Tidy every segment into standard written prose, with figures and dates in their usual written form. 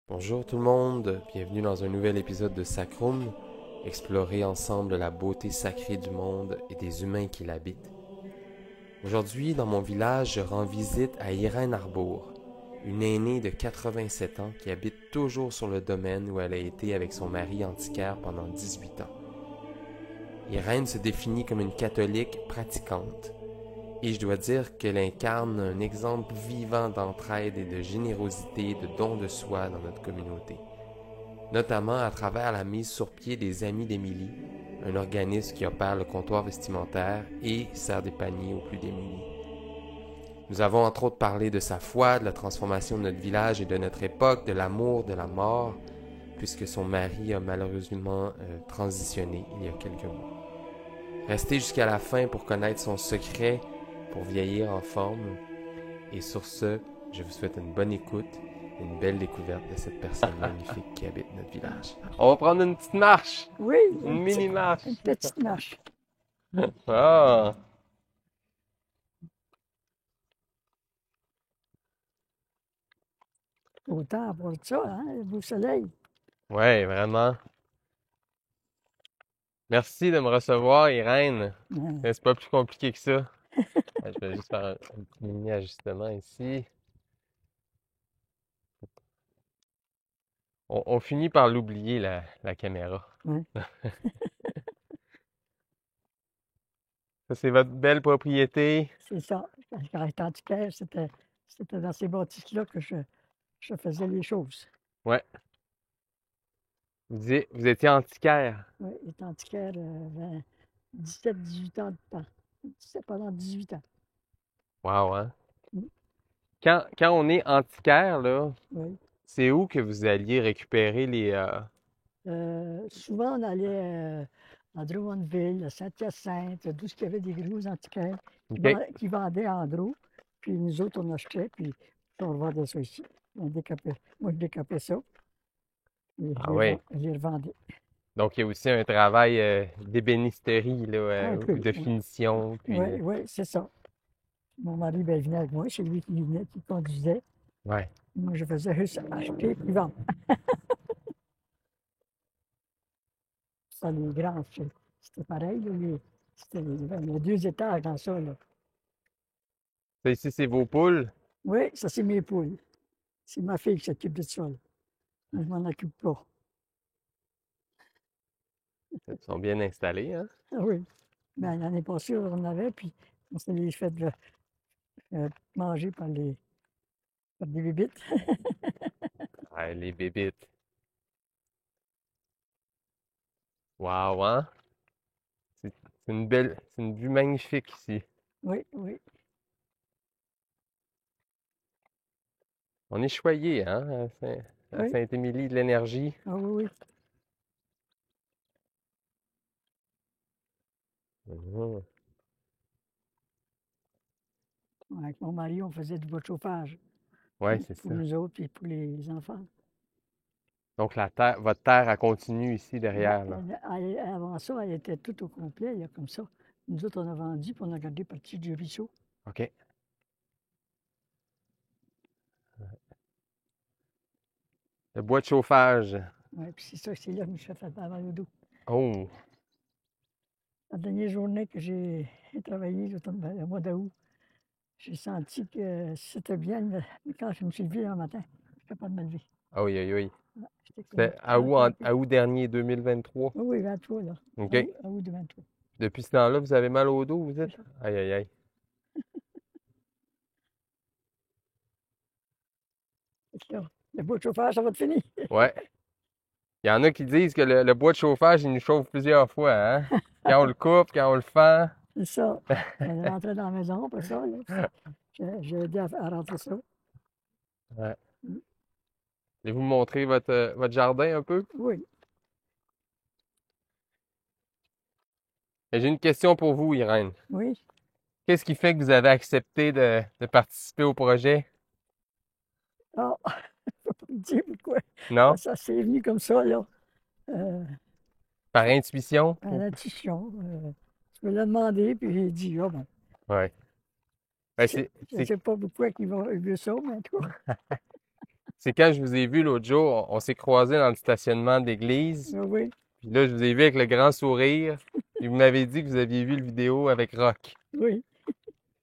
Bonjour tout le monde, bienvenue dans un nouvel épisode de Sacrum, explorer ensemble la beauté sacrée du monde et des humains qui l'habitent. Aujourd'hui, dans mon village, je rends visite à Irène Arbour, une aînée de 87 ans qui habite toujours sur le domaine où elle a été avec son mari antiquaire pendant 18 ans. Irène se définit comme une catholique pratiquante, et je dois dire qu'elle incarne un exemple vivant d'entraide et de générosité et de don de soi dans notre communauté, notamment à travers la mise sur pied des Amis d'Émilie, un organisme qui opère le comptoir vestimentaire et sert des paniers aux plus démunis. Nous avons entre autres parlé de sa foi, de la transformation de notre village et de notre époque, de l'amour, de la mort, puisque son mari a malheureusement transitionné il y a quelques mois. Restez jusqu'à la fin pour connaître son secret pour vieillir en forme. Et sur ce, je vous souhaite une bonne écoute et une belle découverte de cette personne magnifique qui habite notre village. On va prendre une petite marche, Oui, une mini marche. une petite marche. Ah, Autant pour ça, hein, le beau soleil. ouais, vraiment. Merci de me recevoir, Irène. Hein, C'est pas plus compliqué que ça. Je vais juste faire un petit mini ajustement ici. On finit par l'oublier, la caméra. ouais, Ça, c'est votre belle propriété. c'est ça. Quand j'étais antiquaire, c'était dans ces bâtisses-là que je faisais les choses. Ouais. Vous étiez antiquaire. Oui, j'étais antiquaire 17-18 ans de temps. 17 pendant 18 ans. Wow, hein? Mm, Quand on est antiquaire, là, oui. c'est où que vous alliez récupérer les... Souvent, on allait à Drummondville, à Saint-Hyacinthe, d'où il y avait des gros antiquaires OK. qui vendaient en gros. Puis nous autres, on achetait, puis on revendait ça ici. On décapait. Moi, je décapais ça, et Ah oui. je les revendais. Donc, il y a aussi un travail d'ébénisterie, là, Un ou peu. de finition, puis... Oui, oui, c'est ça. Mon mari, ben, il venait avec moi, c'est lui qui venait, qui conduisait. Ouais. Moi, je faisais juste acheter puis vendre. Ça, les grands, c'était pareil. Là, il y a 2 étages dans ça. Là. Ça, ici, c'est vos poules. Oui, ça, c'est mes poules. C'est ma fille qui s'occupe de ça. Là. Moi, je m'en occupe pas. Elles sont bien installées, hein? Ah oui. Ben, l'année passée, on en avait, puis on s'est les fait manger par des bébites. Ouais, les bébites. Wow, hein? C'est c'est une vue magnifique ici. Oui, oui. On est choyé, hein, à Oui. Saint-Émilie de l'Énergie. Ah oui, oui. Mhm. Avec mon mari, on faisait du bois de chauffage Ouais, c'est pour ça. nous autres et pour les enfants. Donc, votre terre, elle continue ici Ben, derrière, là. avant ça, elle était toute au complet, là, comme ça. Nous autres, on a vendu, puis on a gardé partie du ruisseau. OK. Le bois de chauffage. Oui, puis c'est ça, c'est là que je me suis fait mal au dos. Oh, La dernière journée que j'ai travaillé, le mois d'août, j'ai senti que c'était bien, mais quand je me suis levé un matin, je ne suis capable de me lever. aïe, aïe, aïe. Ouais, j'étais comme C'était crampé. à août dernier, 2023. Oui, oui, 23, là. OK. À août de 23. Depuis ce temps-là, vous avez mal au dos, vous C'est dites? ça. Aïe, aïe, aïe. Fait que là, le bois de chauffage, ça va te finir. Ouais. Il y en a qui disent que le bois de chauffage, il nous chauffe plusieurs fois, hein? Quand on le coupe, quand on le fend. C'est ça. Elle rentrait dans la maison, après ça, là. J'ai aidé à rentrer ça. Ouais. Mm. Voulez-vous me montrer votre jardin un peu? Oui, Et j'ai une question pour vous, Irène. oui. Qu'est-ce qui fait que vous avez accepté de participer au projet? Ah, je peux pas te dire pourquoi. Non? Ça s'est venu comme ça, là. Euh, Par intuition? à l'intuition. Je me l'ai demandé, puis j'ai dit, ah ben, Ouais. Ben, je ne sais pas pourquoi il veut ça, mais en tout cas. c'est quand je vous ai vu l'autre jour, on s'est croisés dans le stationnement de l'église. Ah oui, Puis là, je vous ai vu avec le grand sourire. Et vous m'avez dit que vous aviez vu le vidéo avec Rock. oui,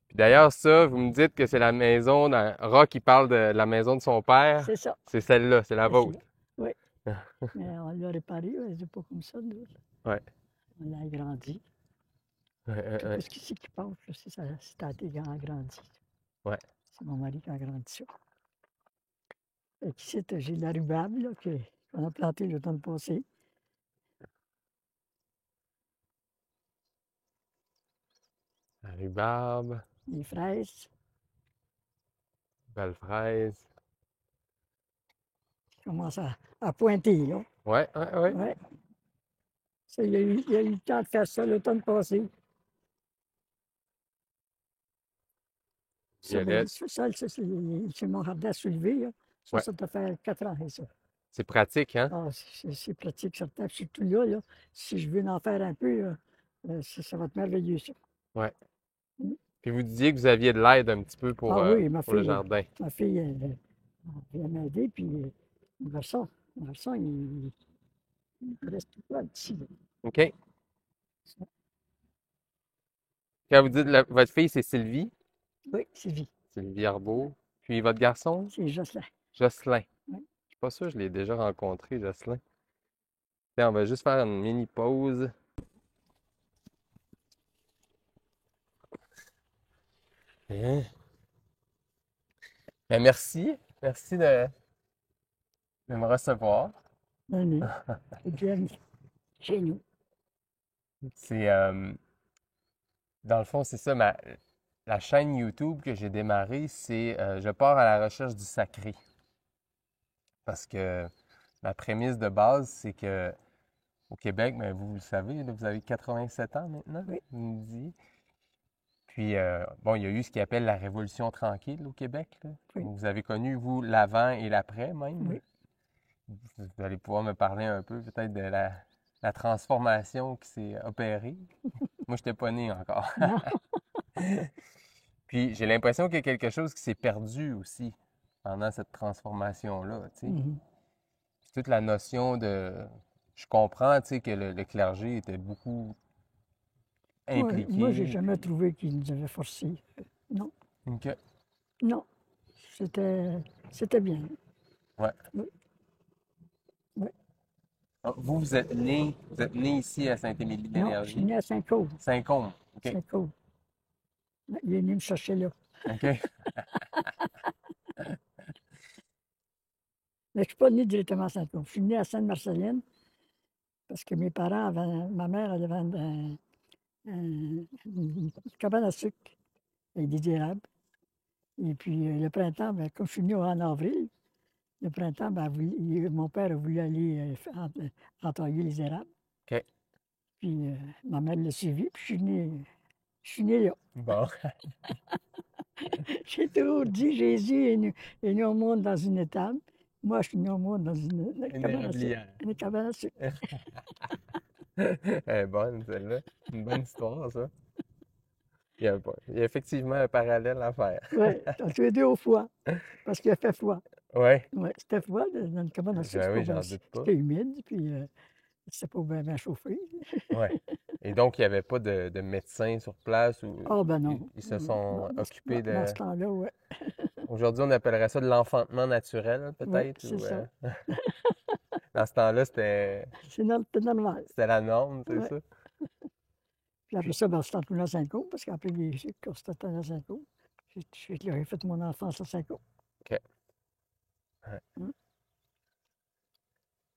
Puis d'ailleurs, ça, vous me dites que c'est la maison, Rock, il parle de la maison de son père. c'est ça. C'est celle-là, c'est la C'est vôtre. ça. Oui. Mais on l'a réparé, ouais, c'est pas comme ça, nous. Ouais. On l'a agrandi. Tout Ouais. ce qui passe, là, c'est à été agrandi. Ouais. C'est mon mari qui a agrandi ça. Et ici, j'ai de la rhubarbe là, qu'on a plantée l'automne passé. La rhubarbe, Les fraises belle fraise. qui commencent à pointer. Là. Ouais. Ouais. Ça, il y a eu le temps de faire ça l'automne passé. Ça, Violette. c'est mon jardin à soulever. Là. Ouais. Ça doit faire 4 ans, ça. C'est pratique, hein? Ah, c'est pratique, certain. Surtout là, si je veux en faire un peu, ça va être merveilleux, ça. Ouais. Mm. Puis vous disiez que vous aviez de l'aide un petit peu pour, Ah oui, pour le jardin. ma fille elle vient m'aider, puis mon garçon, il reste tout là, ici. Là. OK. Quand vous dites votre fille, c'est Sylvie. Oui, Sylvie, Sylvie Arbeau. Puis votre garçon? c'est Jocelyn. Jocelyn. Oui. Je suis pas sûr, je l'ai déjà rencontré, Jocelyn. Tiens, on va juste faire une mini pause. Hein? Ben, merci. Merci de me recevoir. Oui, et puis, chez nous. C'est, dans le fond, c'est ça, la chaîne YouTube que j'ai démarrée, c'est je pars à la recherche du sacré. Parce que la prémisse de base, c'est que au Québec, ben, vous le savez, là, vous avez 87 ans maintenant, Oui. vous me disiez. Puis, bon, il y a eu ce qu'ils appelle la Révolution tranquille au Québec, là. Oui. Donc, vous avez connu, vous, l'avant et l'après même. Oui. Vous allez pouvoir me parler un peu peut-être de la transformation qui s'est opérée. Moi, je n'étais pas né encore. Non? Puis j'ai l'impression qu'il y a quelque chose qui s'est perdu aussi pendant cette transformation-là, tu sais. Mhm. Puis toute la notion de... Je comprends, tu sais, que le clergé était beaucoup impliqué. Moi, j'ai jamais trouvé qu'ils nous avaient forcés. Non, OK. non. C'était bien. Ouais. Oui. Oui. Ah, vous êtes né ici à Saint-Émilie Non, je suis d'Énergie. né à Saint-Côme. Saint-Côme. OK. Saint-Côme. Il est venu me chercher là. OK. Mais je ne suis pas né directement à Saint-Côme. Je suis né à Sainte-Marcelienne parce que mes parents ma mère elle avait une cabane à sucre avec des érables. Et puis le printemps, ben, comme je suis né en avril, le printemps, ben, mon père a voulu aller entailler les érables. OK. Puis ma mère l'a suivi, puis je suis né là. Bon. J'ai toujours dit Jésus est né au monde dans une étable. Moi, je suis né au monde dans une cabane à sucre. Érablière. Une cabane à sucre. Elle est bonne, celle-là. Une bonne histoire, ça. Il y a effectivement un parallèle à faire. Oui, tous les deux au foie, parce qu'il a fait froid. Ouais. Oui, c'était froid dans une cabane à sucre. Oui, j'en doute pas. C'était humide, puis c'était pas bien chauffé. Ouais. Et donc, il n'y avait pas de médecin sur place ou Ah, ben non. ils se sont occupés Dans ce de... temps-là, oui. Aujourd'hui, on appellerait ça de l'enfantement naturel, Oui, peut-être. c'est ça. Dans ce temps-là, c'était C'était normal. la norme, c'est Ouais. ça? Puis après ça, ben, c'était retourné à Saint-Côme, parce qu'après les quand c'était à Saint-Côme, j'ai fait mon enfance à Saint-Côme. OK. Ouais. Hum.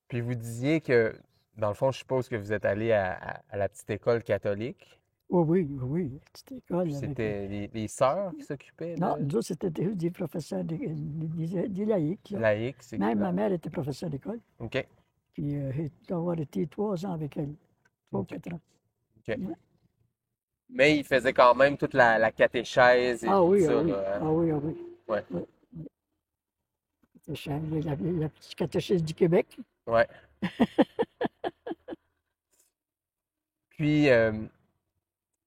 Puis vous disiez que, dans le fond, je suppose que vous êtes allé à la petite école catholique. Oui, petite école. Puis Avec, c'était les sœurs qui s'occupaient non, de nous autres, c'était des professeurs, des laïcs. Là. laïcs. C'est Même ma mère était professeure d'école. OK. Puis j'ai dû avoir été 3 ans avec elle. 3 ou OK. 4 ans. OK. Ouais. Mais ils faisaient quand même toute la catéchèse et Ah tout oui, ça, ah oui. là, hein? Ah oui, ah oui. Ouais. Oui, oui. La petite catéchèse du Québec. Ouais. Puis,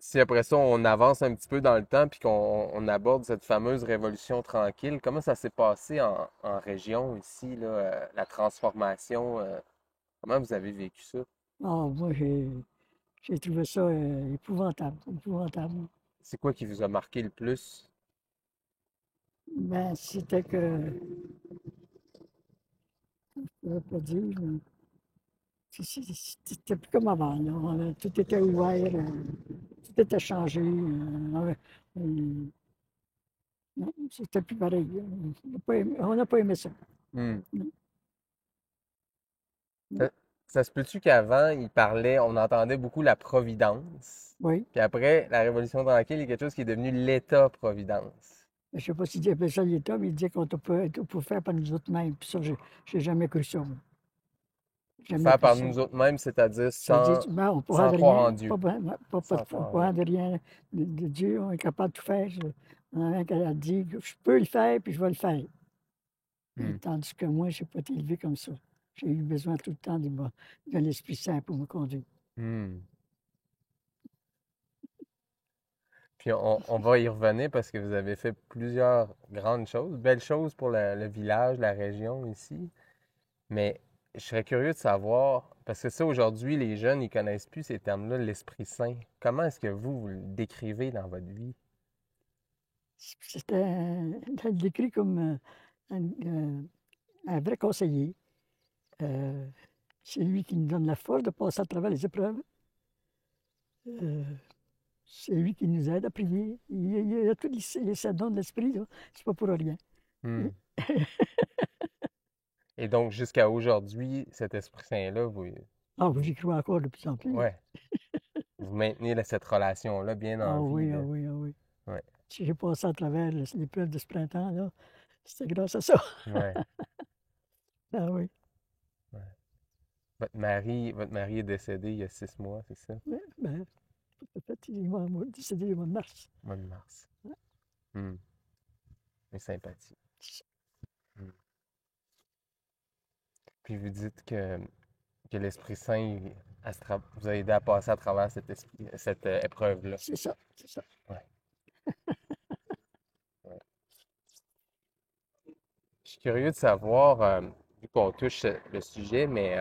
si après ça, on avance un petit peu dans le temps puis qu'on aborde cette fameuse révolution tranquille, comment ça s'est passé en région ici, là, la transformation, comment vous avez vécu ça? Ah, moi, j'ai trouvé ça épouvantable, épouvantable. C'est quoi qui vous a marqué le plus? Ben, c'était que, je ne peux pas dire, mais c'était plus comme avant, là. Tout était ouvert, tout était changé. Non, c'était plus pareil. On n'a pas aimé ça. Hmm. Non, non. Ça, ça se peut-tu qu'avant, il parlait, on entendait beaucoup la Providence, Oui. puis après, la Révolution tranquille, il y a quelque chose qui est devenu l'État-providence. Je ne sais pas s'il appelait ça l'État, mais il disait qu'on peut faire par nous autres mêmes. Puis ça, j'ai jamais cru ça, moi. Jamais Faire cru par ça. nous autres mêmes, c'est-à-dire Ça veut dire, ben, on ne pourra sans de croire rien, en Dieu. pas Sans croire en Dieu. pourra de rien de Dieu, on est capable de tout faire. On a rien qu'à dire, je peux le faire, puis je vais le faire. Et Hmm. tandis que moi, je n'ai pas été élevé comme ça. J'ai eu besoin tout le temps de l'Esprit Saint pour me conduire. Hmm. Puis on va y revenir parce que vous avez fait plusieurs grandes choses, belles choses pour le village, la région ici. Mais je serais curieux de savoir, parce que ça, aujourd'hui, les jeunes, ils connaissent plus ces termes-là, l'Esprit Saint. Comment est-ce que vous le décrivez dans votre vie? C'était décrit comme un vrai conseiller. Euh, c'est lui qui nous donne la force de passer à travers les épreuves. Euh, c'est lui qui nous aide à prier. Il a tous les dons de l'esprit, là. C'est pas pour rien. Hmm. Et donc, jusqu'à aujourd'hui, cet Esprit Saint-là, vous, Ah, oui, j'y crois encore de plus en plus. ouais, vous maintenez cette relation-là bien Ah en vie, oui, ah là. oui, ah oui. Ouais, Si j'ai passé à travers l'épreuve de ce printemps, là, c'était grâce à ça. ouais, Ah oui. ouais. Votre mari est décédé il y a 6 mois, c'est ça? Ouais, ben, en fait, il m'a décédé le mois de mars. Mois de mars. Hmm. Mes sympathies. Hmm. Puis vous dites que l'Esprit Saint vous a aidé à passer à travers cette épreuve-là. C'est ça, c'est ça. Ouais, ouais. Je suis curieux de savoir, vu qu'on touche le sujet, mais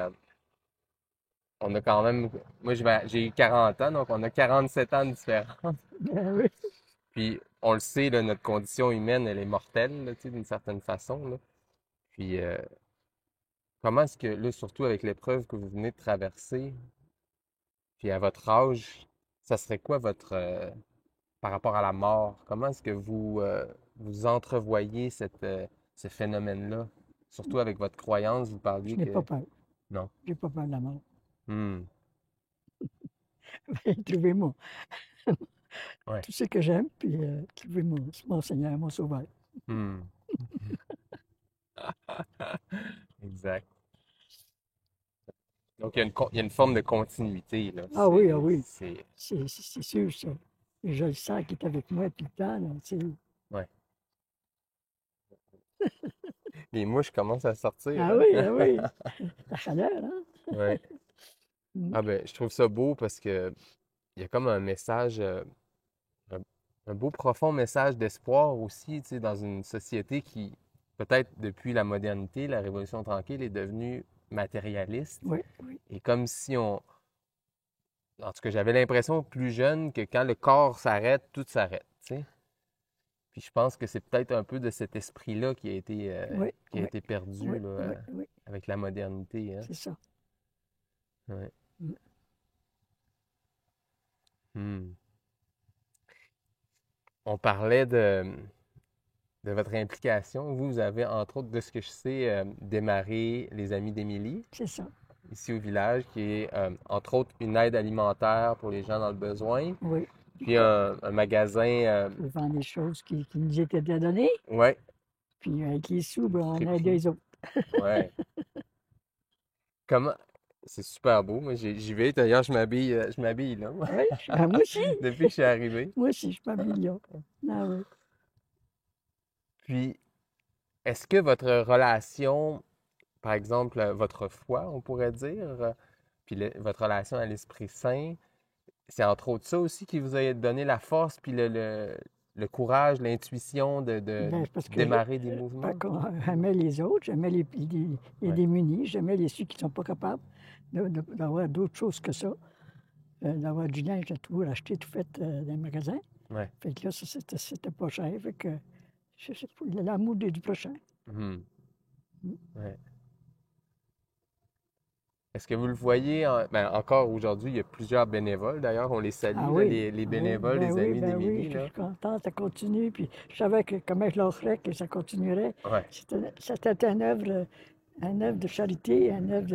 on a quand même, moi j'ai eu 40 ans, donc on a 47 ans de différence. Ben oui. Puis on le sait, là, notre condition humaine, elle est mortelle, là, tu sais, d'une certaine façon, là. Puis comment est-ce que, là, surtout avec l'épreuve que vous venez de traverser, puis à votre âge, ça serait quoi par rapport à la mort, comment est-ce que vous entrevoyez ce phénomène-là? Surtout avec votre croyance, vous Je parliez n'ai pas que... peur. Non. Je n'ai pas peur de la mort. Hmm. Trouvez-moi Ouais. tout ce que j'aime, puis trouvez mon Seigneur, mon Sauveur. Hmm. Exact. Donc, il y a une forme de continuité, là. Ah oui, ah oui. C'est... C'est sûr, ça. Et je le sens qu'il est avec moi tout le temps, là, tu sais. Ouais. Les mouches commencent à sortir, Ah hein? oui, ah oui. La chaleur, hein? Ouais. Mm. Ah ben, je trouve ça beau parce que il y a comme un message, un, un beau profond message d'espoir aussi, tu sais, dans une société qui, peut-être depuis la modernité, la Révolution tranquille, est devenue matérialiste. Oui, oui. Et comme si en tout cas, j'avais l'impression plus jeune que quand le corps s'arrête, tout s'arrête, tu sais. Puis je pense que c'est peut-être un peu de cet esprit-là Oui, qui a oui, été perdu, oui, là, oui, oui. avec la modernité, hein. C'est ça. Ouais. Mm. Hmm. On parlait de votre implication. Vous avez, entre autres, de ce que je sais, démarré les Amis d'Émilie, C'est ça. ici au village, qui est, entre autres, une aide alimentaire pour les gens dans le besoin, Oui. puis un magasin, Je vends des choses qui nous étaient données, ouais, puis avec les sous, ben, on aide friperie, les autres. ouais. Comment... C'est super beau. Moi, j'y vais. D'ailleurs, je m'habille là, moi, Oui, ah, moi aussi. depuis que je suis arrivé. Moi aussi, je m'habille là. Ah oui. Puis, est-ce que votre relation, par exemple, votre foi, on pourrait dire, puis votre relation à l'Esprit Saint, c'est entre autres ça aussi qui vous a donné la force puis le courage, l'intuition de Ben, parce que démarrer des mouvements? j'aimais les autres, j'aimais les Ouais, démunis, j'aimais ceux qui ne sont pas capables d'avoir d'autres choses que ça, d'avoir du linge à tout acheté, tout fait dans les magasins. ouais. Fait que là, ça, c'était pas cher. Fait que c'est pour l'amour du prochain. Mhm. Ouais. Est-ce que vous le voyez ben, encore aujourd'hui, il y a plusieurs bénévoles d'ailleurs, on les Ah salue, là, oui, les oui, bénévoles, les amis ben oui, d'Émilie, je là. suis content, ça continue. Puis je savais que comment je l'offrais, que ça continuerait. Ouais. C'était une œuvre de charité, une œuvre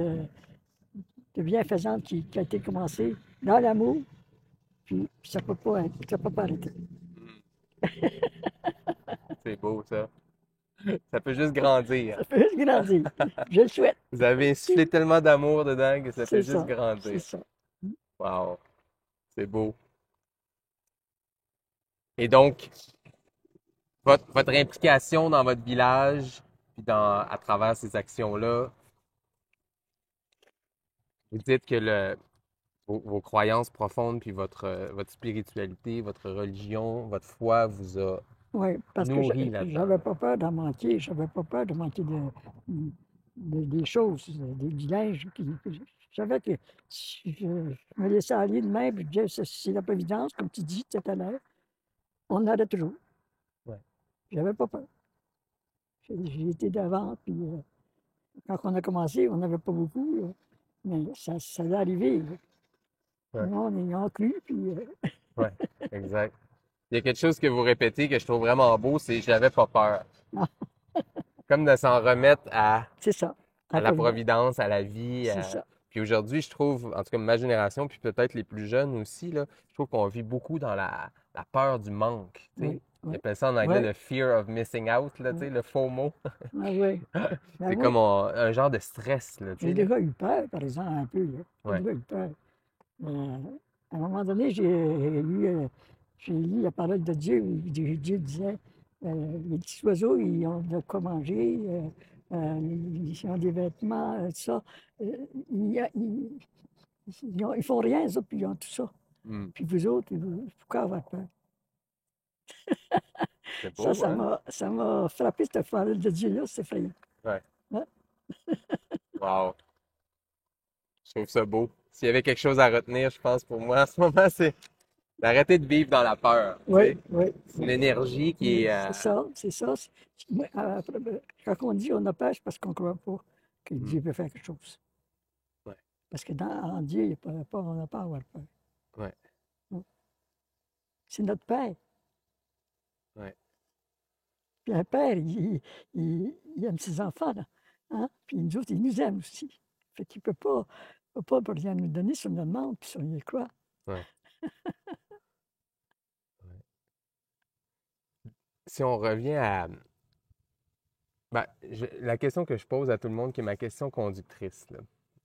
de bienfaisance qui a été commencée dans l'amour, puis ça peut pas arrêter. Mhm. C'est beau ça. Ça peut juste grandir. Ça peut juste grandir. Je le souhaite. Vous avez insufflé tellement d'amour dedans que ça fait C'est juste ça, c'est grandir. ça. Wow, c'est beau. Et donc, votre implication dans votre village, puis à travers ces actions-là, vous dites que vos croyances profondes, puis votre spiritualité, votre religion, votre foi vous a Oui, parce que nourri là-dedans. j'avais pas peur d'en manquer, j'avais pas peur de manquer des choses, du linge. Je savais que si je me laissais aller de même, puis je disais, c'est la providence, comme tu dis tout à l'heure, on aurait toujours. Ouais, J'avais pas peur. J'ai été devant, puis quand on a commencé, on n'avait pas beaucoup, là, mais ça allait arriver. Là. Le ouais, monde, ils ont cru, puis ouais, exact. Il y a quelque chose que vous répétez que je trouve vraiment beau, c'est j'avais pas peur. non, Comme de s'en remettre c'est ça, à la la providence, providence, à la vie. c'est ça. Puis aujourd'hui, je trouve, en tout cas ma génération, puis peut-être les plus jeunes aussi, là, je trouve qu'on vit beaucoup dans la peur du manque. Tu sais. Oui, Ils oui, appellent ça en anglais oui, le fear of missing out, là, tu oui, sais, le FOMO. ah oui, ben C'est oui. comme un genre de stress, là, tu J'ai sais, là. déjà eu peur, par exemple, un peu, là. J'ai Ouais. déjà eu peur. Euh, à un moment donné, j'ai lu la parole de Dieu, où Dieu disait, les petits oiseaux, ils ont de quoi manger, ils ont des vêtements, tout ça. Euh, ils font rien, eux autres, puis ils ont tout ça. Hmm. Puis vous autres, pourquoi avoir peur? C'est Ça, beau, hein? ça m'a frappé, cette parole de Dieu-là, c'est effrayant. Ouais. Hein? Wow. Je trouve ça beau. S'il y avait quelque chose à retenir, je pense, pour moi, en ce moment, c'est d'arrêter de vivre dans la peur, tu Oui, sais. oui. C'est une énergie qui est... C'est ça, c'est ça. Moi, quand on dit on a peur, c'est parce qu'on ne croit pas que hmm, Dieu peut faire quelque chose. ouais, Parce que en Dieu, il y a on n'a pas à avoir peur. ouais, Non. C'est notre Père. ouais. Puis un Père, il aime ses enfants, là. Hein? Puis nous autres, il nous aime aussi. Fait qu'il ne peut pas rien nous donner si on le demande, puis si on y croit. Ouais. Ouais. Si on revient à... Ben, la question que je pose à tout le monde, qui est ma question conductrice,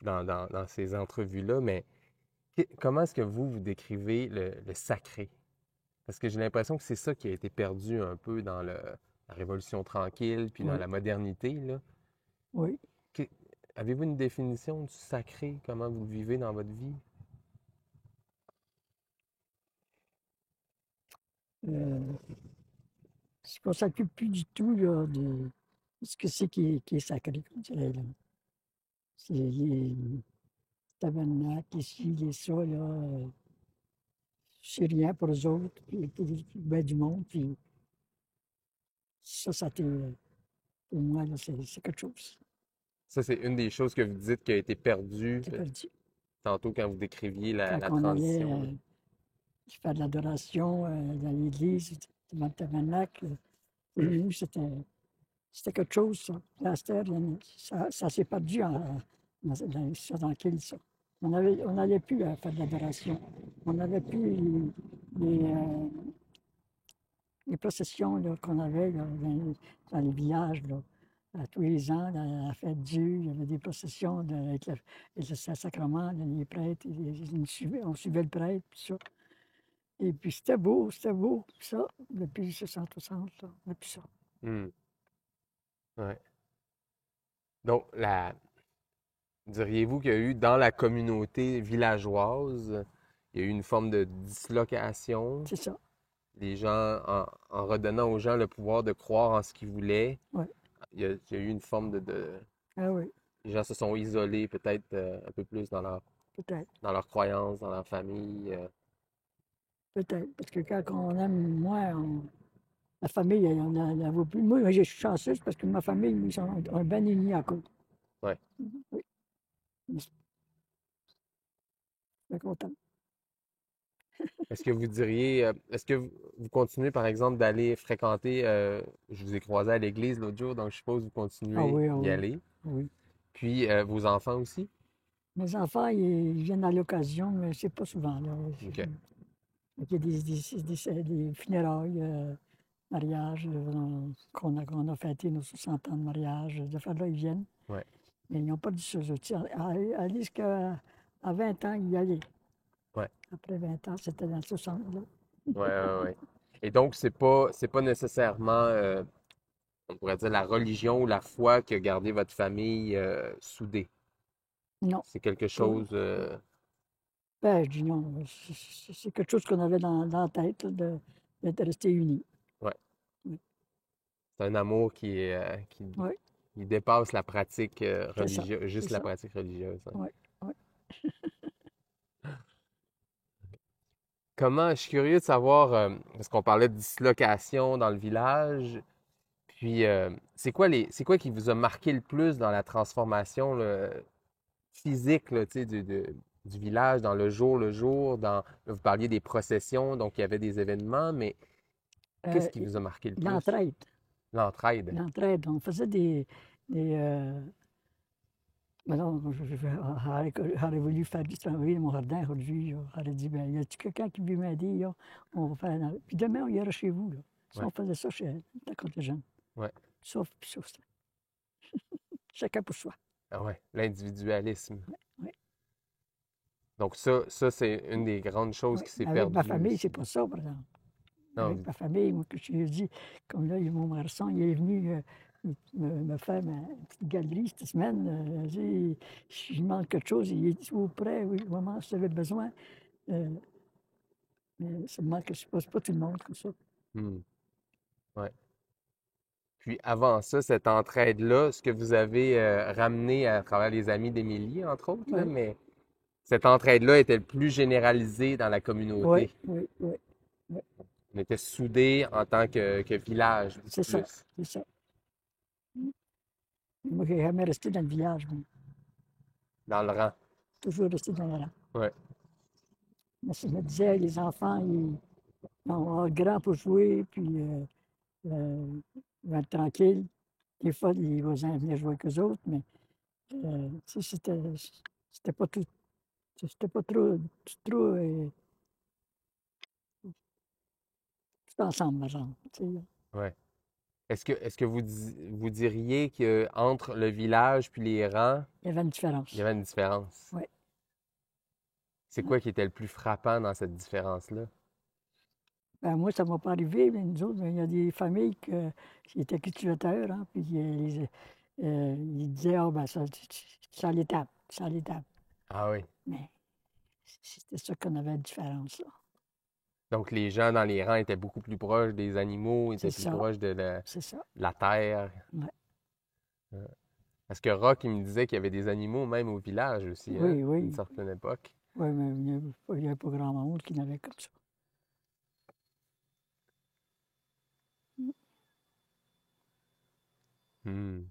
là, dans ces entrevues-là, mais comment est-ce que vous décrivez le sacré? Parce que j'ai l'impression que c'est ça qui a été perdu un peu dans la Révolution tranquille, puis dans Oui, la modernité, là. oui. Que- Avez-vous une définition du sacré? Comment vous le vivez dans votre vie? Euh, c'est qu'on ne s'occupe plus du tout là, de ce que c'est qui est sacré, comme dirait là. C'est les tabernacles, ici, les ça, là. C'est rien pour eux autres, puis pour le bien du monde. Puis ça pour moi, là, c'est quelque chose. Ça, c'est une des choses que vous dites qui a été perdue C'est perdu. tantôt quand vous décriviez Quand la on allait transition, là. faire de l'adoration dans l'église, devant le tabernacle, pour nous, c'était quelque chose, ça. Là, ça s'est perdu dans quel, ça. On n'allait plus à faire de l'adoration. On n'avait plus les, euh, les processions là, qu'on avait là, dans les villages. Là. Tous les ans, à la fête de Dieu, il y avait des processions avec le Saint-Sacrement, là, les prêtres, on suivait le prêtre, puis ça. Et puis c'était beau, ça, depuis 60, là, depuis ça. Hmm. Ouais. Donc, diriez-vous qu'il y a eu dans la communauté villageoise, il y a eu une forme de dislocation. C'est ça. Les gens, en redonnant aux gens le pouvoir de croire en ce qu'ils voulaient, Oui. il y a eu une forme Ah oui, les gens se sont isolés peut-être un peu plus peut-être. dans leurs croyances, dans leur famille. Peut-être. Parce que quand on aime moins, la famille, on en vaut plus. Moi, je suis chanceuse parce que ma famille, ils sont bien unis à cause. Ouais. Oui, je suis bien content. Est-ce que vous diriez, est-ce que vous continuez par exemple d'aller fréquenter, je vous ai croisé à l'église l'autre jour, donc je suppose que vous Ah continuez oui, ah d'y oui, aller. oui. Puis vos enfants aussi? Mes enfants, ils viennent à l'occasion, mais c'est pas souvent, là. OK. Il y a des funérailles, mariages, qu'on a fêté nos 60 ans de mariage. De faire là, ils viennent. Ouais. Mais ils n'ont pas dit ça. Aller jusqu'à 20 ans, ils y allaient. Ouais. Après 20 ans, c'était dans le 60, là. Ouais, ouais, ouais. Et donc, c'est pas nécessairement, on pourrait dire, la religion ou la foi qui a gardé votre famille soudée. Non, C'est quelque pas. chose. Ben, je dis non. C'est quelque chose qu'on avait dans la tête, là, d'être restés unis. Ouais. Oui, C'est un amour oui, qui dépasse la pratique c'est ça. religieuse, C'est juste la ça. pratique religieuse, hein. Oui, oui. Comment, je suis curieux de savoir, parce qu'on parlait de dislocation dans le village, puis c'est quoi qui vous a marqué le plus dans la transformation là, physique là, tu sais, du village, dans le jour, là, vous parliez des processions, donc il y avait des événements, mais Euh, qu'est-ce qui vous a marqué le plus? L'entraide. L'entraide. L'entraide. On faisait des, ben non, j'aurais voulu faire du travail dans mon jardin aujourd'hui. J'aurais dit, ben, y a-t-il quelqu'un qui veut m'aider? Là? On va faire. Puis demain, on ira chez vous. Là. Ça, Ouais, on faisait ça quand on était jeune. ouais. Sauf, chacun pour soi. Ah ouais, l'individualisme. Oui, Donc ça c'est une des grandes choses oui. qui s'est Mais avec ma perdue famille, c'est aussi. pas ça, par exemple. Non, Avec ma famille, moi, que je lui ai dit, comme là, mon garçon, il est venu me faire ma petite galerie cette semaine. Je demande quelque chose, il est tout prêt, oui, maman, si tu avais besoin. Euh, mais seulement que c'est pas tout le monde comme ça. hmm, ouais. Puis avant ça, cette entraide-là, ce que vous avez ramené à travers les amis d'Émilie, entre autres, là, Oui, mais cette entraide-là était le plus généralisée dans la oui, communauté. oui, oui, oui. On était soudés en tant que village, beaucoup C'est ça, plus, c'est ça. Moi, j'ai jamais resté dans le village, moi. dans le rang. Toujours resté dans le rang. Ouais, Mais je me disais, les enfants, ils vont avoir grand pour jouer, puis euh, ils vont être tranquilles. Des fois, les voisins venaient jouer avec eux autres, mais tu sais, c'était pas tout, c'était pas trop tout ensemble, par exemple. Tu sais. ouais. Est-ce que vous diriez que entre le village puis les rangs, Il y avait une il y différence. avait une différence? Oui. C'est quoi qui était le plus frappant dans cette différence-là? Ben, moi, ça ne m'a pas arrivé, mais nous autres, il y a des familles qui étaient cultivateurs, hein, puis ils disaient, ah, ben, ça l'étape, ça l'étape. Ah oui. Mais c'était ça qu'on avait de différence, là. Donc les gens dans les rangs étaient beaucoup plus proches des animaux, C'est étaient plus ça, proches de c'est ça. la terre. Ouais. Parce que Rock, il me disait qu'il y avait des animaux même au village aussi, hein, Oui, à une oui. certaine époque. Oui, mais il n'y avait pas grand monde qui n'avait comme ça. Hmm.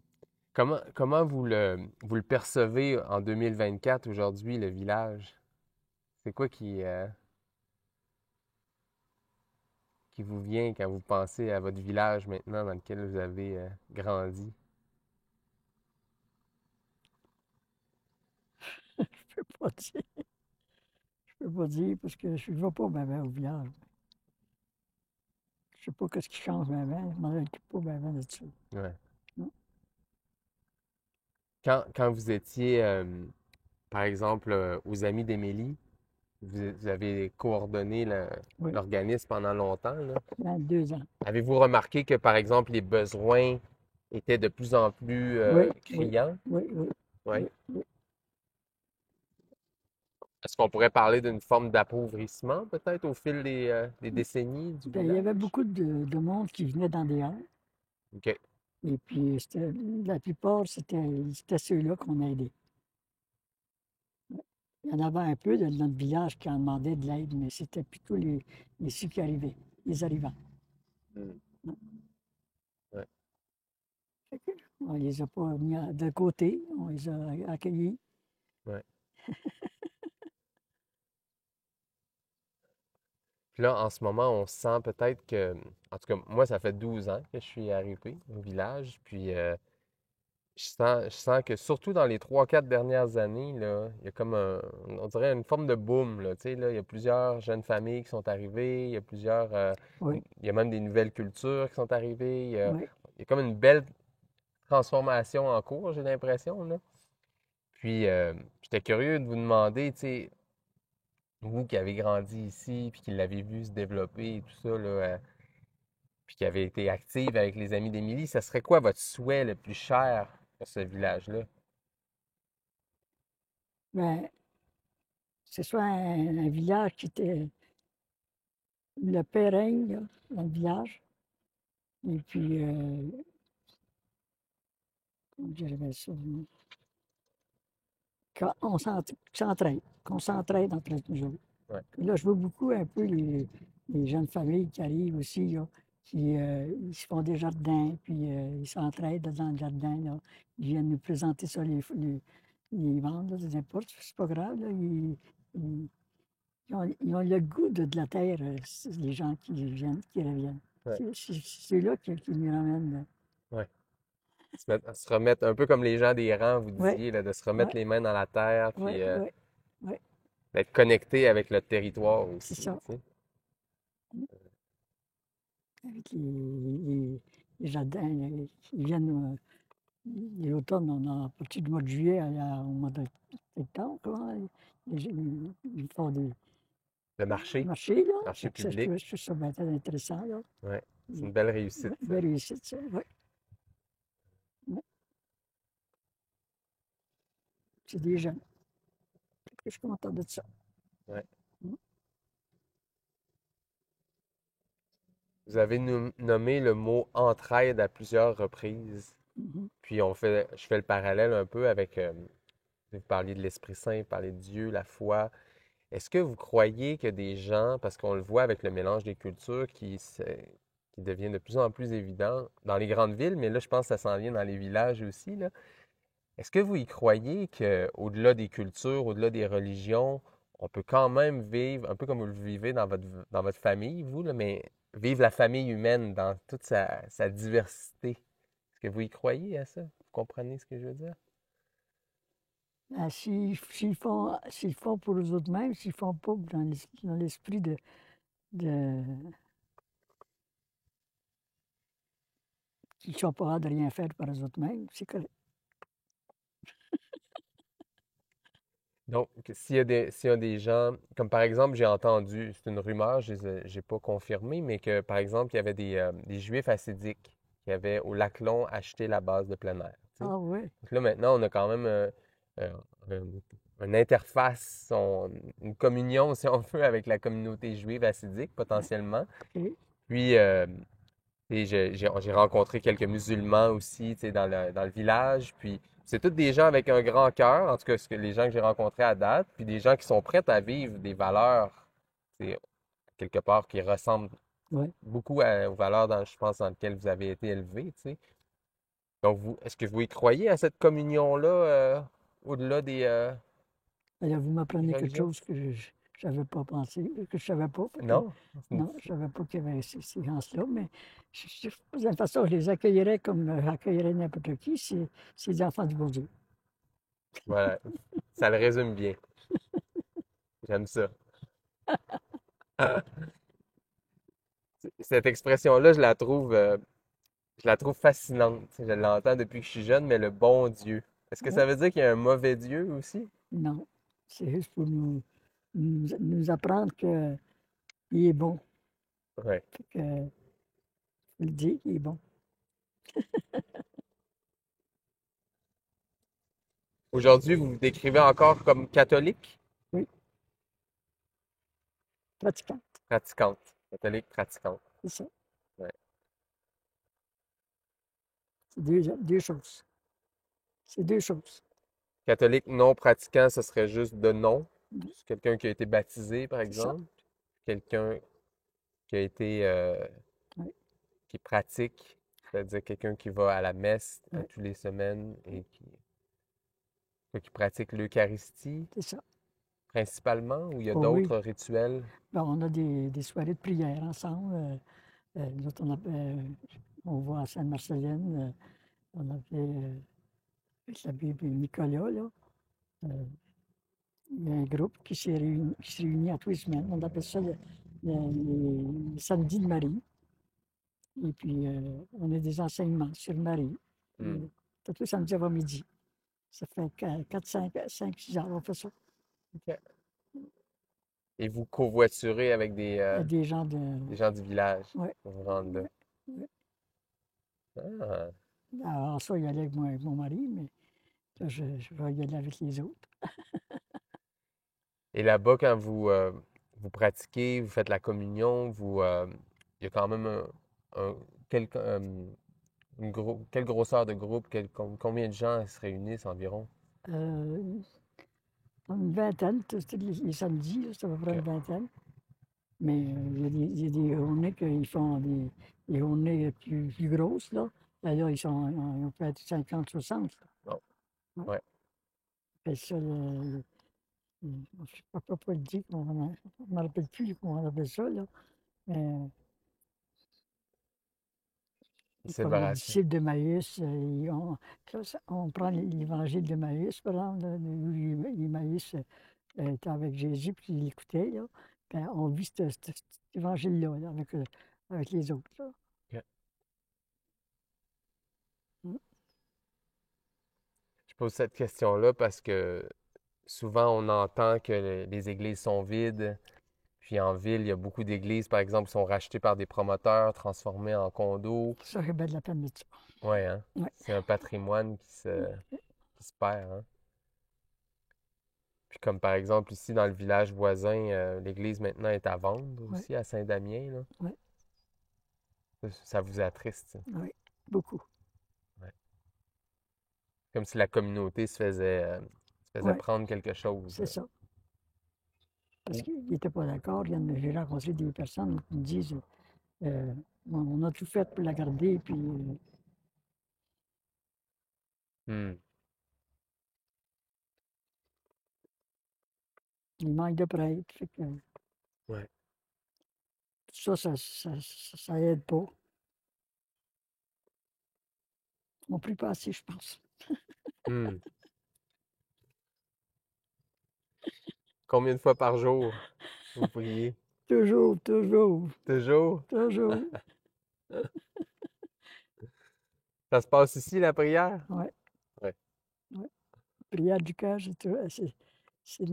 Comment vous le percevez en 2024 aujourd'hui, le village? C'est quoi qui vous vient quand vous pensez à votre village maintenant dans lequel vous avez grandi? Je peux pas dire. Je peux pas dire parce que je ne vais pas bien au village. Je sais pas qu'est-ce qui change bien, je m'en occupe pas bien de ça. Ouais. Non. Quand vous étiez, par exemple, aux Amis d'Émilie, vous avez coordonné Oui, l'organisme pendant longtemps, là. 22 ans. Avez-vous remarqué que, par exemple, les besoins étaient de plus en plus Oui, oui, criants? oui, oui, Oui. oui, oui. Est-ce qu'on pourrait parler d'une forme d'appauvrissement, peut-être, au fil des décennies du Ben, il y avait village? beaucoup de monde qui venait dans des halles. OK. Et puis, la plupart, c'était ceux-là qu'on a aidés. Il y en avait un peu de notre village qui en demandait de l'aide, mais c'était plutôt ceux qui arrivaient, les arrivants. Hmm. Ouais. Fait que on les a pas mis de côté, on les a accueillis. Ouais. Puis là, en ce moment, on sent peut-être que, en tout cas, moi, ça fait 12 ans que je suis arrivé au village, puis je sens que surtout dans les 3 4 dernières années, là, il y a comme on dirait une forme de boom, là, tu sais, là, il y a plusieurs jeunes familles qui sont arrivées, il y a Oui, il y a même des nouvelles cultures qui sont arrivées, oui. il y a comme une belle transformation en cours, j'ai l'impression, là. Puis, j'étais curieux de vous demander, tu sais, vous qui avez grandi ici, puis qui l'avez vu se développer et tout ça, là, puis qui avez été active avec les amis d'Émilie, ça serait quoi votre souhait le plus cher pour ce village-là? Ben, c'est soit un village qui était le pérenne, là, dans le village. Et puis, comment dirais ça? Qu'on s'entraide entre nous autres. Ouais. Et là, je vois beaucoup un peu les jeunes familles qui arrivent aussi, là, qui ils se font des jardins, puis ils s'entraident dans le jardin. Là. Ils viennent nous présenter ça, les vendre, là, n'importe, c'est pas grave. Là, ils- ils ont le goût de la terre, les gens qui viennent, qui reviennent. Ouais. C'est là qui nous ramène. Ouais. Se remettre un peu comme les gens des rangs, vous Oui, disiez, là, de se oui, remettre les mains dans la terre, oui, puis oui, oui, d'être connecté avec le territoire c'est aussi, ça. tu sais. Avec les jardins, ils viennent, l'automne, on a à partir du mois de juillet au mois de septembre, quoi, ils font des Le marché, marchés, là. marché Fait que ça, public, je trouve ça bien très intéressant, là. ouais. C'est Et, une belle réussite, ça. belle réussite, ça, oui. C'est des jeunes. Fait que je suis content de ça. Ouais. Mm. Vous avez nommé le mot entraide à plusieurs reprises, Mhm. puis je fais le parallèle un peu avec, vous parliez de l'Esprit Saint, vous parliez de Dieu, la foi. Est-ce que vous croyez que des gens, parce qu'on le voit avec le mélange des cultures qui devient de plus en plus évident dans les grandes villes, mais là, je pense que ça s'en vient dans les villages aussi, là. Est-ce que vous y croyez qu'au-delà des cultures, au-delà des religions, on peut quand même vivre, un peu comme vous le vivez dans votre famille, vous, là, mais vivre la famille humaine dans toute sa diversité? Est-ce que vous y croyez à ça? Vous comprenez ce que je veux dire? Ben, s'ils font pour eux autres mêmes, s'ils font pas dans l'esprit de qu'ils ne sont pas capables de rien faire par eux autres mêmes, c'est correct. Donc, s'il y a des gens, comme par exemple, j'ai entendu, c'est une rumeur, je n'ai pas confirmé, mais que par exemple, il y avait des Juifs hassidiques qui avaient au Laclon acheté la base de plein air. Tu sais. Ah oui, Donc là, maintenant, on a quand même euh, une interface, une communion, si on veut, avec la communauté juive hassidique, potentiellement. OK. Puis, et j'ai rencontré quelques musulmans aussi, tu sais, dans le village. Puis c'est tous des gens avec un grand cœur, en tout cas les gens que j'ai rencontrés à date, puis des gens qui sont prêts à vivre des valeurs, tu sais, quelque part qui ressemblent Ouais. beaucoup aux valeurs, je pense, dans lesquelles vous avez été élevés, tu sais. Donc, est-ce que vous y croyez à cette communion-là, au-delà Alors, vous des m'apprenez quelque religions? chose que je n'avais pas pensé, que je ne savais pas. Fait que, Non? non, je ne savais pas qu'il y avait ces gens-là, mais de toute façon, je les accueillerais comme j'accueillerais n'importe qui, c'est des enfants du bon Dieu. Voilà, ça le résume bien. J'aime ça. Cette expression-là, je la trouve fascinante. Tu sais, je l'entends depuis que je suis jeune, mais le bon Dieu. Est-ce que Ouais. ça veut dire qu'il y a un mauvais Dieu aussi? Non, c'est juste pour nous apprendre qu'il est bon. Ouais. Fait que, je le dis, il est bon. Aujourd'hui, vous vous décrivez encore comme catholique? Oui, pratiquante, Pratiquante. Catholique pratiquante. c'est ça. Ouais. C'est deux choses. C'est deux choses. Catholique non pratiquant, ce serait juste de nom. C'est quelqu'un qui a été baptisé, par C'est ça. exemple. Quelqu'un qui a été Oui, qui pratique, c'est-à-dire quelqu'un qui va à la messe oui, tous les semaines et qui pratique l'Eucharistie c'est ça. principalement, ou il y a Oh oui. d'autres rituels? Ben, on a des soirées de prière ensemble. Nous autres, on va à Sainte-Marcelline. On avait, avec l'abbé Nicolas, là, euh, il y a un groupe qui se réunit à tous les semaines. On appelle ça les samedis de Marie. Et puis, on a des enseignements sur Marie. Hmm. C'est tous les samedis avant-midi. Ça fait 4, 5, 6 ans qu'on fait ça. OK. Et vous covoiturez avec Il y a des gens de. des gens du village Ouais, pour vous rendre là. ouais, ouais. Ah. Alors, ça, il y allait avec mon mari, mais là, je vais y aller avec les autres. Et là-bas, quand vous pratiquez, vous faites la communion, il y a quand même un- quel, quelle grosseur de groupe, combien de gens se réunissent environ? Euh, une vingtaine, c'était les samedis, là, c'est à peu près une OK. vingtaine. Mais il y a des journées qu'ils font des journées plus grosses, là. Là, ils ont peut être 50, 60. Bon, Ouais. ouais. Et ça, je ne sais pas le dire, je ne me rappelle plus comment on appelle ça, là. Mais comme les Célébration. disciples de Maïs, on prend l'évangile de Maïs, par exemple, là, où Maïs était avec Jésus, puis il écoutait, là. Puis on vit cet évangile-là, là, avec les autres, là. OK. Mm. Je pose cette question-là parce que souvent on entend que les églises sont vides. Puis en ville, il y a beaucoup d'églises, par exemple, qui sont rachetées par des promoteurs, transformées en condos. Ça aurait bien de la peine de ça. Ouais, hein? Ouais. C'est un patrimoine qui se perd, hein? Puis comme par exemple ici dans le village voisin, l'église maintenant est à vendre Ouais, aussi à Saint-Damien, là. ouais, Ça vous attriste. ouais, beaucoup. Ouais. Comme si la communauté se faisait Ouais, prendre quelque chose. c'est ça. Parce Ou- qu'ils n'étaient pas d'accord. J'ai rencontré des personnes qui me disent euh, on a tout fait pour la garder, puis Hmm. il manque de prêtres. Fait que, Ouais. tout ça, ça aide pas. On prie pas assez, je pense. Hmm. Combien de fois par jour vous priez? Toujours, toujours, Toujours? toujours. Ça se passe ici, la prière? Ouais, Ouais. ouais. Prière du cœur, c'est à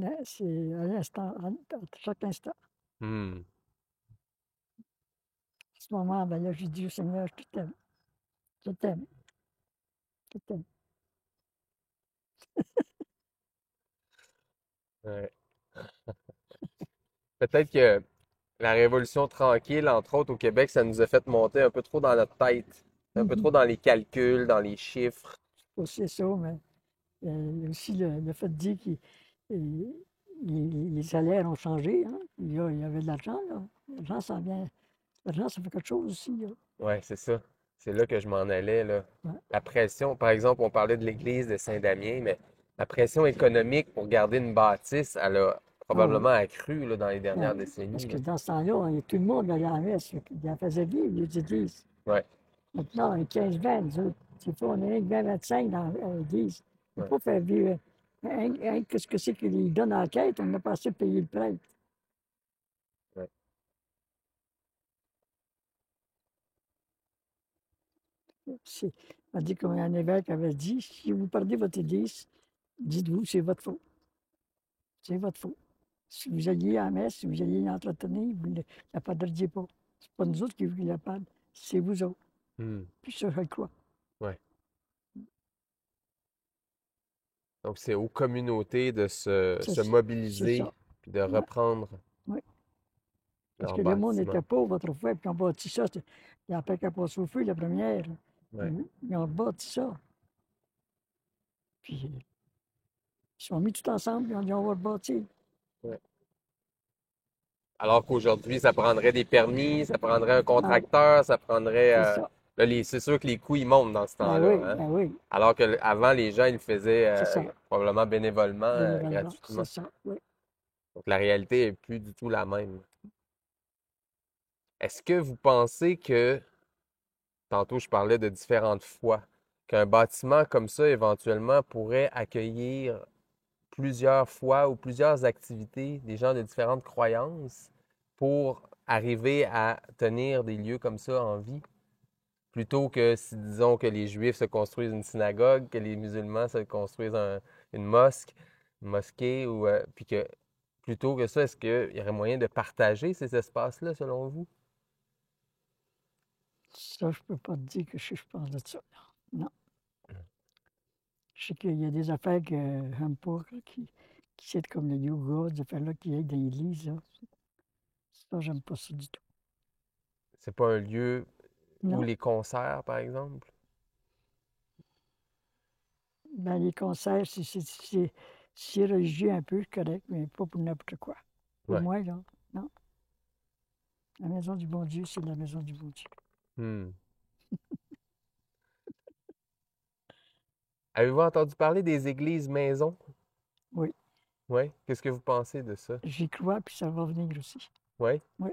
l'instant, à chaque instant. Hmm. En ce moment, ben là, je dis au Seigneur, je t'aime, je t'aime, je t'aime. Ouais. Peut-être que la Révolution tranquille, entre autres au Québec, ça nous a fait monter un peu trop dans notre tête, un peu Mhm. trop dans les calculs, dans les chiffres. C'est ça, mais il y a aussi le fait de dire que les salaires ont changé. Hein. Il y avait de l'argent, là. L'argent, ça vient. L'argent, ça fait quelque chose aussi, là. Ouais, c'est ça. C'est là que je m'en allais, là. Ouais. La pression, par exemple, on parlait de l'église de Saint-Damien, mais la pression économique pour garder une bâtisse, elle a Ah oui. probablement accru là, dans les dernières Ben, parce décennies, que là. dans ce temps-là, tout le monde allait à la messe. Fait qu'il en faisait vivre, les églises. Ouais, Maintenant, on est 15-20, nous autres. C'est pas, on est 20-25 dans l'église. On ne ouais. peut pas faire vivre. Qu'est-ce que c'est qu'ils donnent en quête? On n'a pas assez payé le prêtre. Ouais. C'est- On dit comme un évêque avait dit, si vous perdez votre église, dites-vous, c'est votre faute. C'est votre faute. Si vous alliez à la messe, si vous alliez l'entretenir, vous ne la perdriez pas. C'est pas nous autres qui vous la perdre, c'est vous autres. Hmm. Puis ça, je le crois. Ouais. Donc, c'est aux communautés de se, Ça, se c'est mobiliser ça. puis de Ouais, reprendre. ouais. Parce Leur que le monde bâtiment. était pauvre autrefois, puis ils ont bâti ça. Il n'y a pas qu'à passer au feu, la première. Ouais, Ils ont bâti ça. Puis ils sont mis tout ensemble, puis ils ont dit on va le bâtir. ouais. Alors qu'aujourd'hui, ça prendrait des permis, ça prendrait un Ah, contracteur, ça prendrait... c'est ça. là, c'est sûr que les coûts, ils montent dans ce temps-là, hein? Ben oui, Alors que avant, les gens, ils le faisaient c'est ça. probablement bénévolement, Bénévolement, c'est gratuitement. ça. Oui. Donc la réalité est plus du tout la même. Est-ce que vous pensez que, tantôt je parlais de différentes foi, qu'un bâtiment comme ça, éventuellement, pourrait accueillir plusieurs fois ou plusieurs activités, des gens de différentes croyances, pour arriver à tenir des lieux comme ça en vie, plutôt que si disons que les Juifs se construisent une synagogue, que les musulmans se construisent une mosque, une mosquée, ou puis que plutôt que ça, est-ce qu'il y aurait moyen de partager ces espaces-là, selon vous? Ça, je ne peux pas te dire que je pense de ça. Non. Je sais qu'il y a des affaires que j'aime pas, qui c'est comme le yoga, des affaires-là qui aident dans l'église. Là. Ça, j'aime pas ça du tout. C'est pas un lieu où Non. les concerts, par exemple? Ben, les concerts, c'est religieux un peu, c'est correct, mais pas pour n'importe quoi. Pour Ouais. moi, là, non. La maison du bon Dieu, c'est la maison du bon Dieu. Hmm. Avez-vous entendu parler des églises maisons? Oui, Oui. Qu'est-ce que vous pensez de ça? j'y crois, puis ça va venir aussi. Oui. Oui,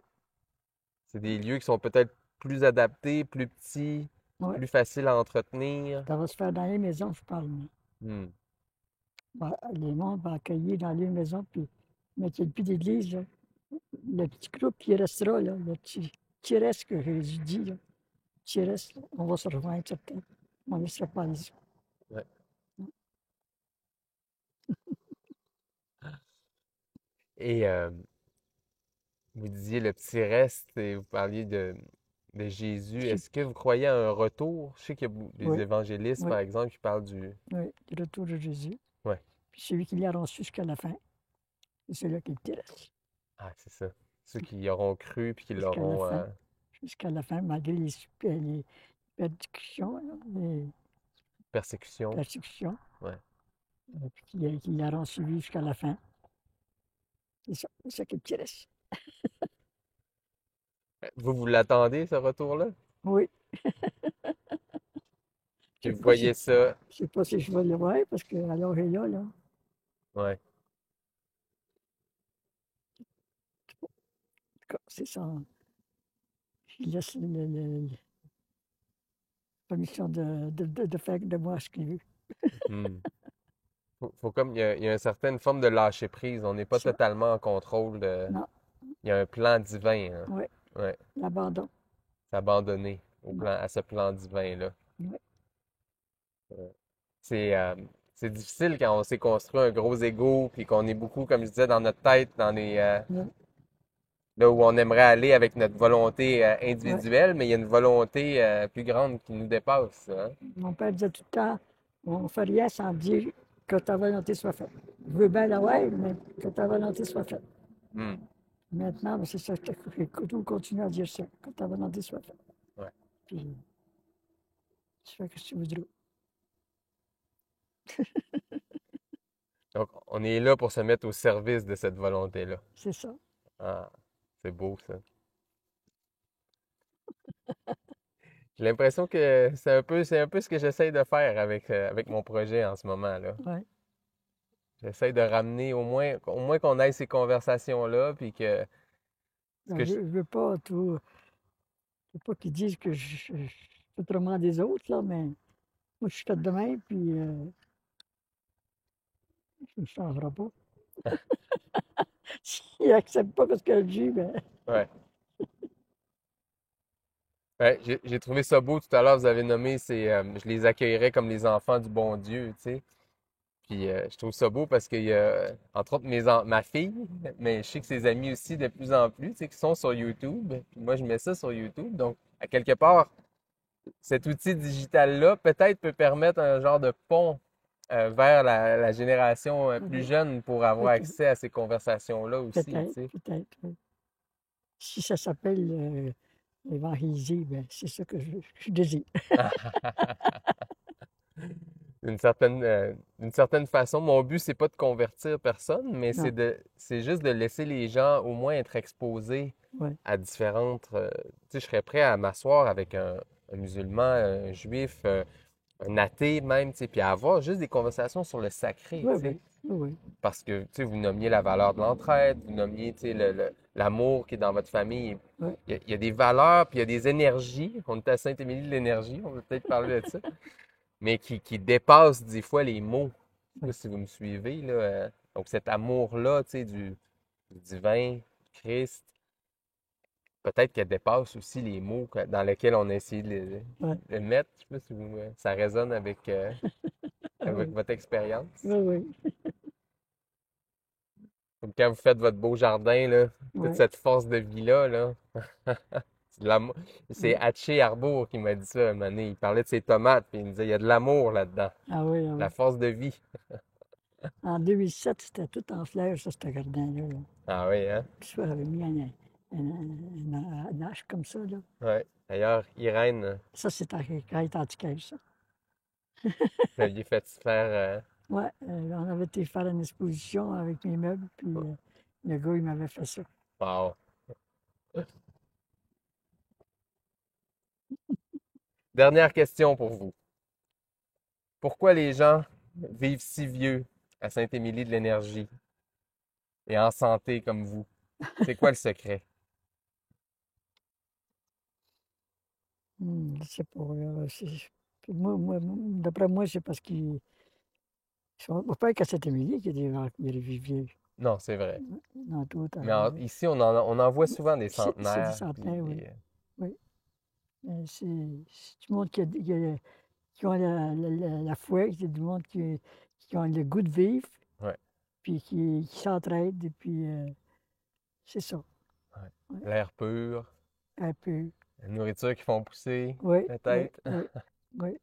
C'est des lieux qui sont peut-être plus adaptés, plus petits, oui. plus faciles à entretenir. Ça va se faire dans les maisons, je parle. Mais, Hmm. les mondes vont accueillir dans les maisons, puis mais qu'il n'y ait plus d'église, là. Le petit groupe qui restera, là, le petit reste que Jésus dit, là, petit reste, on va se rejoindre, certain. On ne laissera pas les autres. Ouais. Et vous disiez le petit reste et vous parliez de Jésus. Je- Est-ce que vous croyez à un retour? Je sais qu'il y a des Oui, évangélistes, oui, par exemple, qui parlent du... oui, le retour de Jésus. Ouais. Puis celui qui l'a reçu jusqu'à la fin, c'est celui qui est le petit reste. Ah, c'est ça. Ceux qui y auront cru puis qui Jusqu'à la l'auront... fin. Jusqu'à la fin, malgré les persécutions, là, les persécution. persécutions, Ouais. puis qui l'auront suivi jusqu'à la fin. C'est ça qui est le petit reste. Vous l'attendez, ce retour-là? Oui, je Puis sais vous pas si, voyez ça? je sais pas si je vais le voir, parce que alors est là, Ouais. c'est ça. Il laisse la permission de faire de moi ce qu'il veut. Hmm. Faut comme... il y a une certaine forme de lâcher prise. On n'est pas Ça, totalement en contrôle de... non, Il y a un plan divin, hein. oui, Ouais. l'abandon. S'abandonner Non, à ce plan divin-là. oui, C'est c'est difficile quand on s'est construit un gros ego, puis qu'on est beaucoup, comme je disais, dans notre tête, dans les oui, là où on aimerait aller avec notre volonté oui. individuelle, mais il y a une volonté plus grande qui nous dépasse, hein. Mon père disait tout le temps, on ne fait rien sans dire que ta volonté soit faite. Je veux bien la ouais, mais que ta volonté soit faite. Hmm. Maintenant, ben, c'est ça, je continue à dire ça, que ta volonté soit faite. Ouais. Puis, tu fais ce que tu voudras. Donc, on est là pour se mettre au service de cette volonté-là. C'est ça. Ah, c'est beau, ça. J'ai l'impression que c'est un peu ce que j'essaye de faire avec mon projet en ce moment, là. Ouais. J'essaie de ramener au moins qu'on ait ces conversations-là, puis que ce Ben, que je ne veux pas tout, je veux pas qu'ils disent que je suis autrement des autres, là, mais moi, je suis fait de même, puis ça ne changera pas. S'ils n'acceptent pas ce que je dis, ben, ouais. Ouais, j'ai trouvé ça beau tout à l'heure, vous avez nommé, je les accueillerais comme les enfants du bon Dieu, tu sais. Puis je trouve ça beau parce qu'il y a, entre autres, ma fille, mais je sais que ses amis aussi de plus en plus, tu sais, qui sont sur YouTube. Puis moi, je mets ça sur YouTube. Donc, à quelque part, cet outil digital-là, peut-être peut permettre un genre de pont vers la génération plus jeune pour avoir peut-être, accès à ces conversations-là aussi, tu peut-être, sais. peut-être, oui. Si ça s'appelle évangéliser, ben, c'est ça que je désire. D'une certaine façon, mon but, c'est pas de convertir personne, mais Non, c'est juste de laisser les gens au moins être exposés ouais, à différentes. Tu sais, je serais prêt à m'asseoir avec un musulman, un juif, un athée même, tu sais, puis à avoir juste des conversations sur le sacré, oui, tu sais. oui, oui, Parce que, tu sais, vous nommiez la valeur de l'entraide, vous nommiez, tu sais, l'amour qui est dans votre famille. oui, Il y a des valeurs, puis il y a des énergies. On est à Saint-Émilie de l'énergie, on va peut-être parler de ça. Mais qui dépassent des fois les mots. Je sais oui, pas si vous me suivez, là. Donc cet amour-là, tu sais, du divin, du Christ, peut-être qu'elle dépasse aussi les mots dans lesquels on a essayé de oui, le mettre. Je sais pas si ça résonne avec oui, votre expérience. oui, oui, Comme quand vous faites votre beau jardin, là, toute oui, cette force de vie-là, là, c'est de l'amour. C'est oui. Haché Arbour qui m'a dit ça un moment donné. Il parlait de ses tomates, puis il me disait, il y a de l'amour là-dedans, Ah oui, ah la oui. force de vie. En 2007, c'était tout en fleurs, ça, ce jardin-là. Là. Ah oui, hein? Puis ça avait mis une hache comme ça, là. Ouais. D'ailleurs, Irène, Ça, c'est quand il était antiquaire, ça. vous l'aviez fait faire. Ouais, on avait été faire une exposition avec mes meubles, puis le gars, il m'avait fait ça. Wow. Dernière question pour vous. Pourquoi les gens vivent si vieux à Saint-Émilie de l'Énergie et en santé comme vous? C'est quoi le secret? Je sais pas, là, d'après moi, c'est parce qu'ils sont pas qu'à Saint-Émilie qu'il y a il y a des viviers. Non, c'est vrai. Dans tout, Mais ici, on en voit souvent des c'est des centenaires. Puis centaines, oui. des... Oui. C'est du monde qui ont la foi, c'est du monde qui ont le goût de vivre, Ouais, puis qui s'entraident, et puis c'est ça. ouais. Ouais, L'air pur, un peu. la nourriture qu'ils font pousser, Oui, oui, peut-être. oui, oui,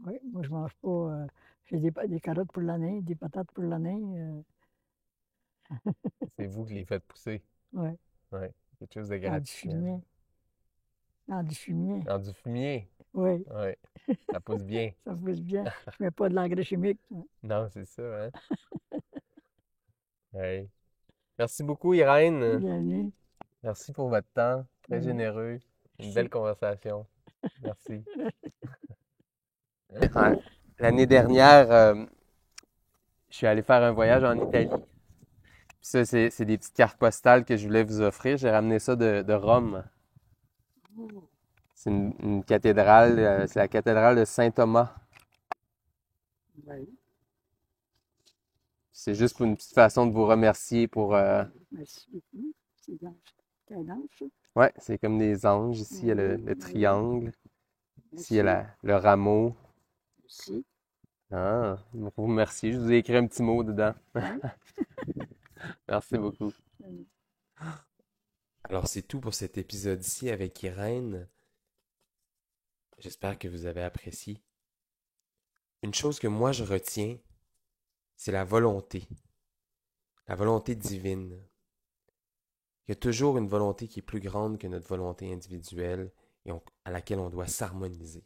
oui. Moi, je mange pas. J'ai des carottes pour l'année, des patates pour l'année. C'est vous qui les faites pousser. Ouais, Ouais, quelque chose de dans du gratifiant. fumier. Dans du fumier. Dans du fumier. Oui, Ouais, ça pousse bien. ça pousse bien. Je mets pas de l'engrais chimique. Non, c'est ça, hein? Ouais. Merci beaucoup, Irène. Bienvenue. Merci pour votre temps. Très Oui, généreux. Une belle merci. conversation. Merci. Ouais. L'année dernière, je suis allé faire un voyage en Italie. Puis ça, c'est des petites cartes postales que je voulais vous offrir. J'ai ramené ça de Rome. C'est une cathédrale, c'est la cathédrale de Saint-Thomas. Oui, C'est juste pour une petite façon de vous remercier pour... merci beaucoup. C'est dans ça. Ouais, c'est comme des anges. Ici, il y a Oui, le oui. triangle. Ici, il y a Merci. le rameau. Merci. Ah, je vous remercie. Je vous ai écrit un petit mot dedans. Oui. Merci beaucoup. Oui. Alors, c'est tout pour cet épisode-ci avec Irène. J'espère que vous avez apprécié. Une chose que moi je retiens, c'est la volonté divine. Il y a toujours une volonté qui est plus grande que notre volonté individuelle et à laquelle on doit s'harmoniser.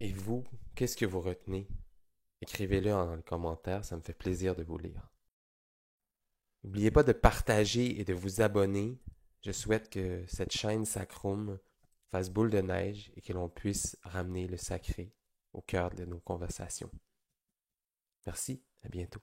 Et vous, qu'est-ce que vous retenez? Écrivez-le dans les commentaires, ça me fait plaisir de vous lire. N'oubliez pas de partager et de vous abonner. Je souhaite que cette chaîne Sacrum fasse boule de neige et que l'on puisse ramener le sacré au cœur de nos conversations. Merci, à bientôt.